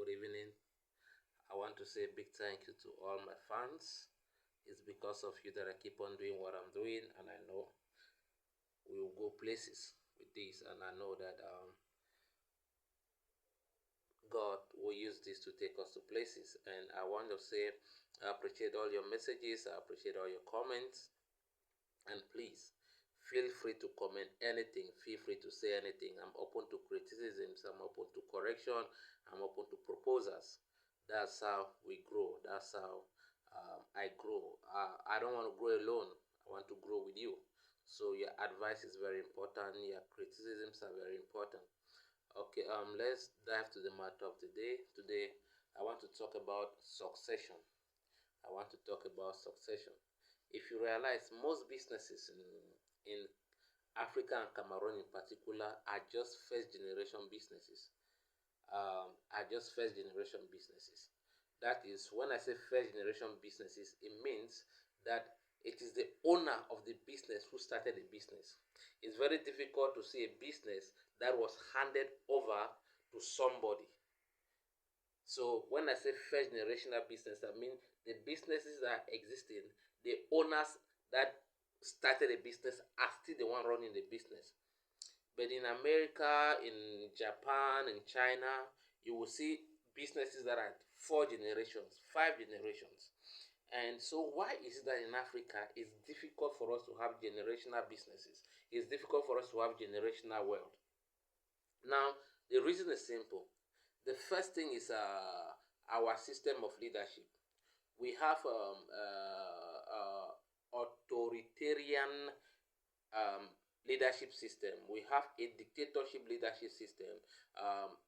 good evening. I want to say a big thank you to all my fans. It's because of you that I keep on doing what I'm doing, and I know we will go places with this, and I know that God will use this to take us to places. And I want to say I appreciate all your messages, I appreciate all your comments, and please feel free to comment anything, feel free to say anything. I'm open to criticisms, I'm open to correction, I'm open to proposals. That's how we grow, that's how I grow. I don't want to grow alone, I want to grow with you. So your advice is very important, your criticisms are very important. Okay, let's dive to the matter of the day. Today I want to talk about succession. I want to talk about succession. If you realize, most businesses in Africa and Cameroon in particular are just first generation businesses. That is, when I say first generation businesses, it means that it is the owner of the business who started the business. It's very difficult to see a business that was handed over to somebody. So when I say first generational business, I mean the businesses that are existing, the owners that started the business are still the one running the business. But in America, in Japan, in China, you will see businesses that are 4 generations, 5 generations. And so why is it that in Africa it's difficult for us to have generational businesses? It's difficult for us to have generational wealth. Now, the reason is simple. The first thing is our system of leadership. We have authoritarian leadership system. We have a dictatorship leadership system.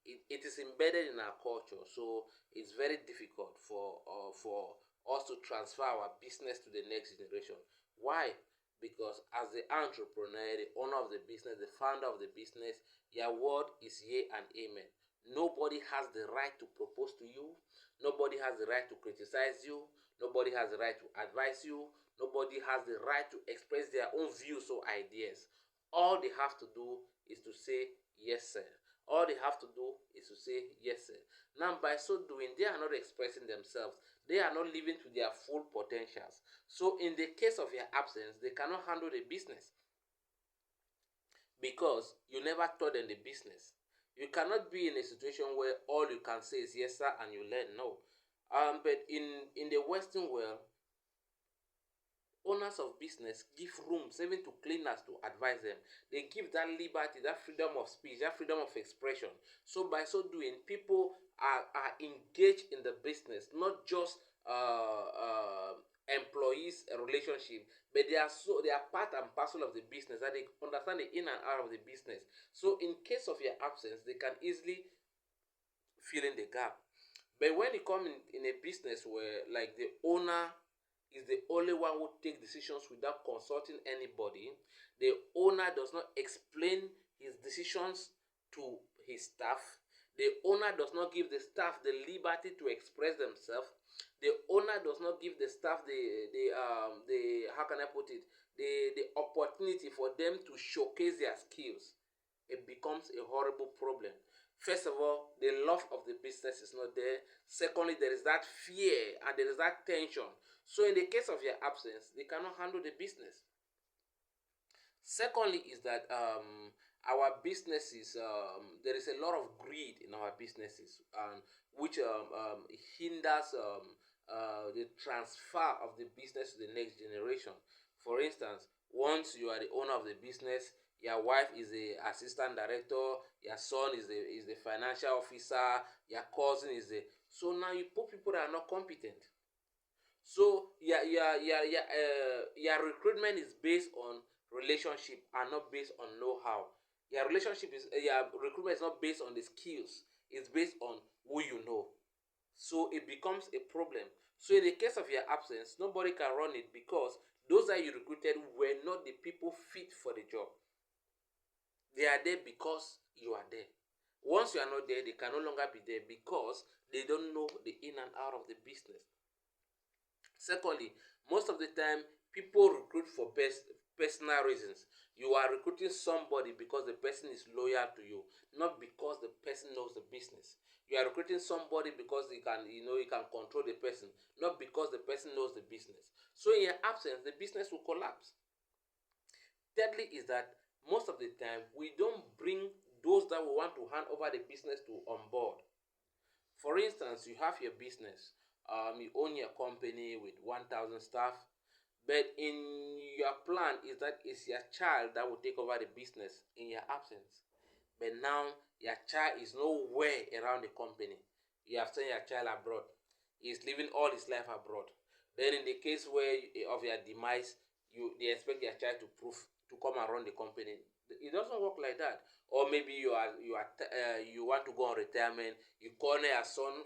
It is embedded in our culture, so it's very difficult for us to transfer our business to the next generation. Why? Because as the entrepreneur, the owner of the business, the founder of the business, your word is yea and amen. Nobody has the right to propose to you. Nobody has the right to criticize you. Nobody has the right to advise you. Nobody has the right to express their own views or ideas. All they have to do is to say, yes, sir. All they have to do is to say, yes, sir. Now, by so doing, they are not expressing themselves. They are not living to their full potentials. So, in the case of your absence, they cannot handle the business because you never taught them the business. You cannot be in a situation where all you can say is yes, sir, and you learn. No. But in the Western world, owners of business give rooms even to cleaners to advise them. They give that liberty, that freedom of speech, that freedom of expression. So by so doing, people are engaged in the business, not just employees relationship, but they are part and parcel of the business, that they understand the in and out of the business. So in case of your absence, they can easily fill in the gap. But when you come in a business where like the owner is the only one who takes decisions without consulting anybody, the owner does not explain his decisions to his staff, the owner does not give the staff the liberty to express themselves, the owner does not give the staff the how can I put it, the opportunity for them to showcase their skills, it becomes a horrible problem. First of all, the love of the business is not there. Secondly, there is that fear and there is that tension. So in the case of your absence, they cannot handle the business. Secondly, is that our businesses, there is a lot of greed in our businesses, which hinders the transfer of the business to the next generation. For instance, once you are the owner of the business, your wife is the assistant director, your son is the financial officer, your cousin is the, so now you put people that are not competent. So your recruitment is based on relationship and not based on know-how. Your recruitment is not based on the skills, it's based on who you know. So it becomes a problem. So in the case of your absence, nobody can run it because those that you recruited were not the people fit for the job. They are there because you are there. Once you are not there, they can no longer be there because they don't know the in and out of the business. Secondly, most of the time, people recruit for personal reasons. You are recruiting somebody because the person is loyal to you, not because the person knows the business. You are recruiting somebody because you can control the person, not because the person knows the business. So in your absence, the business will collapse. Thirdly, is that most of the time we don't bring those that we want to hand over the business to on board. For instance, you have your business, you own your company with 1,000 staff, but in your plan is that it's your child that will take over the business in your absence. But now your child is nowhere around the company. You have sent your child abroad. He's living all his life abroad. Then in the case where of your demise, they expect your child to prove to come and run the company. It doesn't work like that. Or maybe you want to go on retirement. You corner your son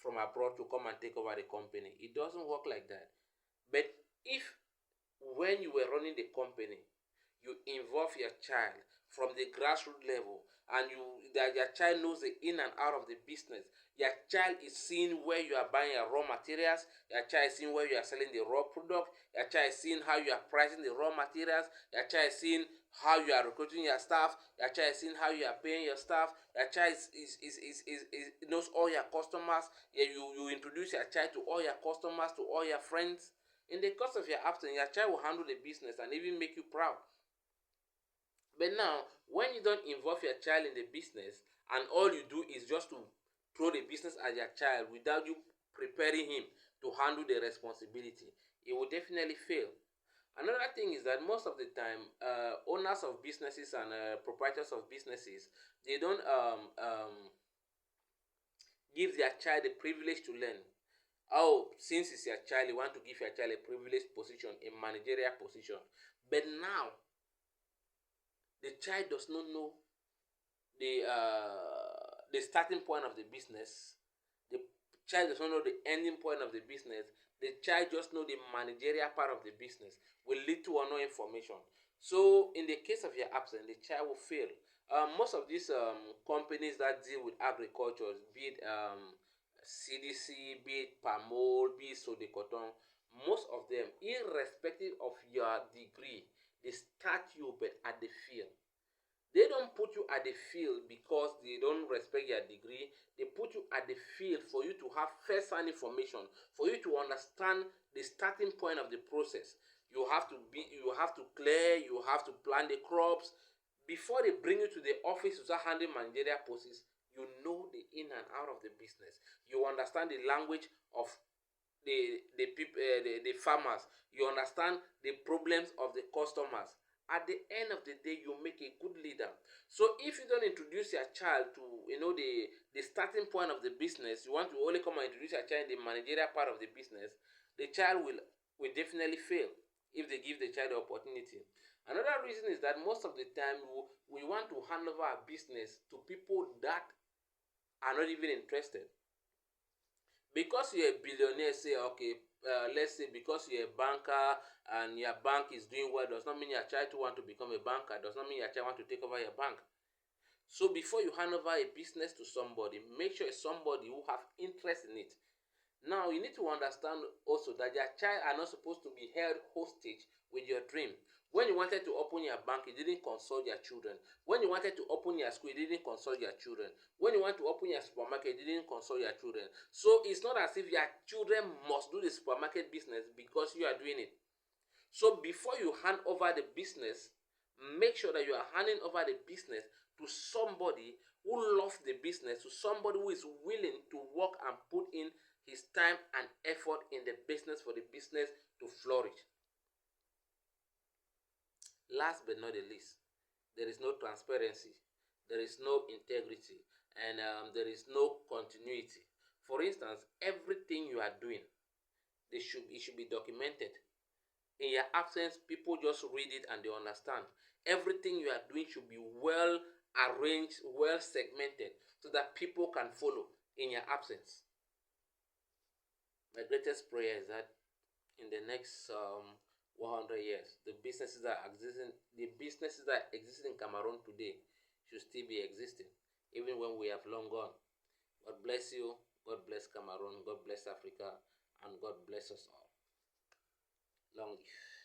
from abroad to come and take over the company. It doesn't work like that. But if when you were running the company, you involve your child from the grassroots level, and that your child knows the in and out of the business. Your child is seeing where you are buying your raw materials. Your child is seeing where you are selling the raw product. Your child is seeing how you are pricing the raw materials. Your child is seeing how you are recruiting your staff. Your child is seeing how you are paying your staff. Your child knows all your customers. Yeah, you introduce your child to all your customers, to all your friends. In the course of your absence, your child will handle the business and even make you proud. But now, when you don't involve your child in the business and all you do is just to throw the business at your child without you preparing him to handle the responsibility, it will definitely fail. Another thing is that most of the time, owners of businesses and proprietors of businesses, they don't give their child the privilege to learn. Oh, since it's your child, you want to give your child a privileged position, a managerial position. But now, the child does not know the starting point of the business. The child does not know the ending point of the business. The child just know the managerial part of the business with little or no information. So in the case of your absence, the child will fail. Most of these companies that deal with agriculture, be it CDC, be it Pamol, be it Sodecoton, most of them, irrespective of your degree, they start you but at the field. They don't put you at the field because they don't respect your degree. They put you at the field for you to have first-hand information, for you to understand the starting point of the process. You have to clear, you have to plant the crops. Before they bring you to the office to start handling managerial posts, you know the in and out of the business. You understand the language of the people, the farmers. You understand the problems of the customers. At the end of the day, you make a good leader. So if you don't introduce your child to the starting point of the business, you want to only come and introduce your child in the managerial part of the business, the child will definitely fail if they give the child the opportunity. Another reason is that most of the time we want to hand over our business to people that are not even interested. Because you're a billionaire, say, okay, let's say because you're a banker and your bank is doing well, does not mean your child to want to become a banker, does not mean your child want to take over your bank. So before you hand over a business to somebody, make sure it's somebody who have interest in it. Now you need to understand also that your child are not supposed to be held hostage with your dream. When you wanted to open your bank, you didn't consult your children. When you wanted to open your school, you didn't consult your children. When you want to open your supermarket, you didn't consult your children. So it's not as if your children must do the supermarket business because you are doing it. So before you hand over the business, make sure that you are handing over the business to somebody who loves the business, to somebody who is willing to work and put in his time and effort in the business for the business to flourish. Last but not the least, there is no transparency, there is no integrity, and there is no continuity. For instance, everything you are doing, it should be documented. In your absence, people just read it and they understand. Everything you are doing should be well arranged, well segmented, so that people can follow in your absence. My greatest prayer is that in the next 100 years, the businesses that exist in Cameroon today should still be existing, even when we have long gone. God bless you. God bless Cameroon. God bless Africa. And God bless us all. Long live.